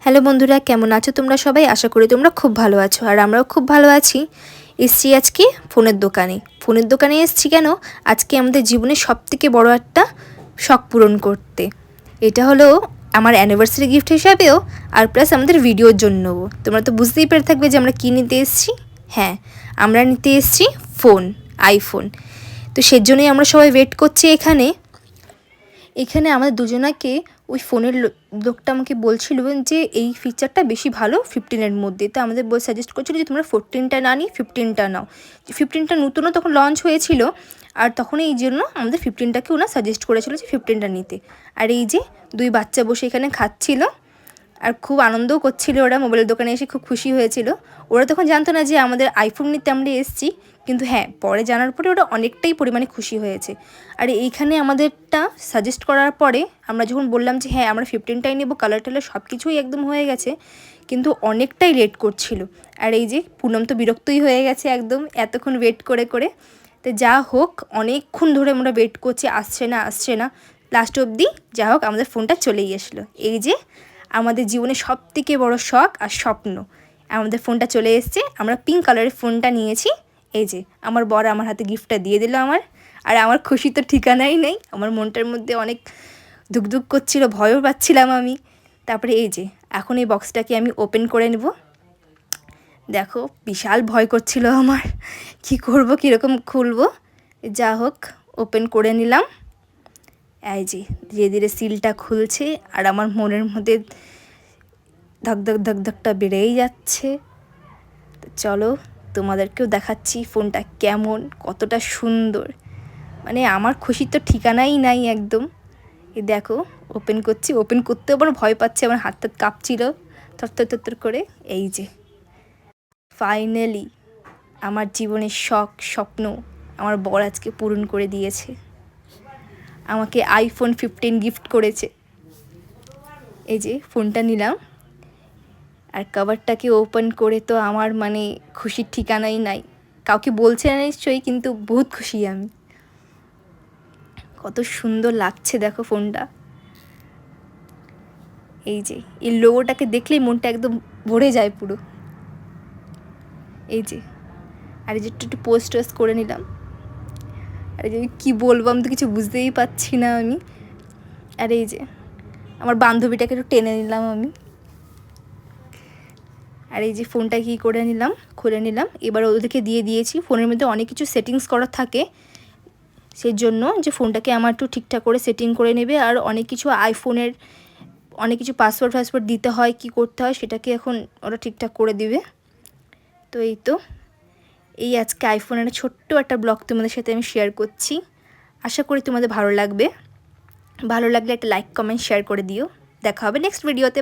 Hello বন্ধুরা, কেমন আছো তোমরা সবাই? আশা করি তোমরা খুব ভালো আছো, আর আমরাও খুব ভালো আছি। এসছি আজকে ফোনের দোকানে এসছি কেন? আজকে আমাদের জীবনের সবথেকে বড় একটা শখ পূরণ করতে। এটা হলো আমার অ্যানিভার্সারি গিফট হিসাবেও, আর প্লাস আমাদের ভিডিওর জন্যও। তোমরা তো বুঝতেই পেরে থাকবে যে আমরা কী নিতে এসেছি। হ্যাঁ, আমরা নিতে এসেছি আইফোন। তো সেজন্যই আমরা সবাই ওয়েট করছি এখানে আমাদের দুজনাকে ওই ফোনের লোকটা আমাকে বলছিল যে এই ফিচারটা বেশি ভালো 15-এর মধ্যে। তো আমাদের সাজেস্ট করছিল যে তোমরা 14টা না নিয়ে 15টা নাও। 15টা নতুনও তখন লঞ্চ হয়েছিল, আর তখন এই জন্য আমাদের 15টাকে ওরা সাজেস্ট করেছিল যে 15টা নিতে। আর এই যে দুই বাচ্চা বসে এখানে খাচ্ছিল আর খুব আনন্দও করছিল। ওরা মোবাইলের দোকানে এসে খুব খুশি হয়েছিল। ওরা তখন জানতো না যে আমাদের আইফোন নিতে আমরা এসেছি, কিন্তু হ্যাঁ, পরে জানার পরে ওরা অনেকটাই পরিমাণে খুশি হয়েছে। আর এইখানে আমাদেরটা সাজেস্ট করার পরে আমরা যখন বললাম যে হ্যাঁ আমরা 15টাই নেবো, কালার টালার সব কিছুই একদম হয়ে গেছে, কিন্তু অনেকটাই লেট করছিল। আর এই যে পুনম তো বিরক্তই হয়ে গেছে একদম, এতক্ষণ ওয়েট করে করে। তো যা হোক, অনেকক্ষণ ধরে আমরা ওয়েট করছি, আসছে না। লাস্ট অবধি যা হোক আমাদের ফোনটা চলেই আসলো। এই যে আমাদের জীবনে সবথেকে বড় শখ আর স্বপ্ন, আমাদের ফোনটা চলে এসছে। আমরা পিঙ্ক কালারের ফোনটা নিয়েছি। এই যে আমার বর আমার হাতে গিফটটা দিয়ে দিল আর আমার খুশি তো ঠিকানাই নেই। আমার মনটার মধ্যে অনেক ধুকধুক করছিল, ভয়ও পাচ্ছিলাম আমি। তারপরে এই যে এখন এই বক্সটাকে আমি ওপেন করে নেব। দেখো, বিশাল ভয় করছিল আমার, কি করব, কীরকম খুলবো। যা হোক, ওপেন করে নিলাম। এই যে ধীরে ধীরে সিলটা খুলছে, আর আমার মনের মধ্যে ধকধকটা বেড়েই যাচ্ছে। তো চলো, তোমাদেরকেও দেখাচ্ছি ফোনটা কেমন, কতটা সুন্দর। মানে আমার খুশির তো ঠিকানাই নাই একদম। এই দেখো, ওপেন করছি, ওপেন করতেও আবার ভয় পাচ্ছে, আমার হাত কাঁপছিল থরথর করে। এই যে ফাইনালি আমার জীবনের শখ স্বপ্ন আমার বর আজকে পূরণ করে দিয়েছে। আমাকে আইফোন 15 গিফট করেছে। এই যে ফোনটা নিলাম, আর কভারটাকে ওপেন করে তো আমার মানে খুশির ঠিকানাই নাই। কাউকে বলছে না নিশ্চয়ই, কিন্তু বহুত খুশি আমি। কত সুন্দর লাগছে দেখো ফোনটা। এই যে এই লোগোটাকে দেখলেই মনটা একদম ভরে যায় পুরো। এই যে আর এই যে একটু পোস্ট করে নিলাম। আর এই যে কী বলবো, আমি তো কিছু বুঝতেই পারছি না আমি। আর এই যে আমার বান্ধবীটাকে একটু টেনে নিলাম আমি। আর এই যে ফোনটা কী করে নিলাম, খুলে নিলাম। এবার ওদেরকে দিয়ে দিয়েছি। ফোনের মধ্যে অনেক কিছু সেটিংস করা থাকে, সেই জন্য যে ফোনটাকে আমার একটু ঠিকঠাক করে সেটিং করে নেবে। আর অনেক কিছু আইফোনের অনেক কিছু পাসওয়ার্ড দিতে হয়, কি করতে হয়, সেটাকে এখন ওরা ঠিকঠাক করে দিবে। তো এই আজকে আইফোনের ছোট্ট একটা ব্লগ তোমাদের সাথে আমি শেয়ার করছি। আশা করি তোমাদের ভালো লাগবে। ভালো লাগলে একটা লাইক কমেন্ট শেয়ার করে দিও। দেখা হবে নেক্সট ভিডিওতে।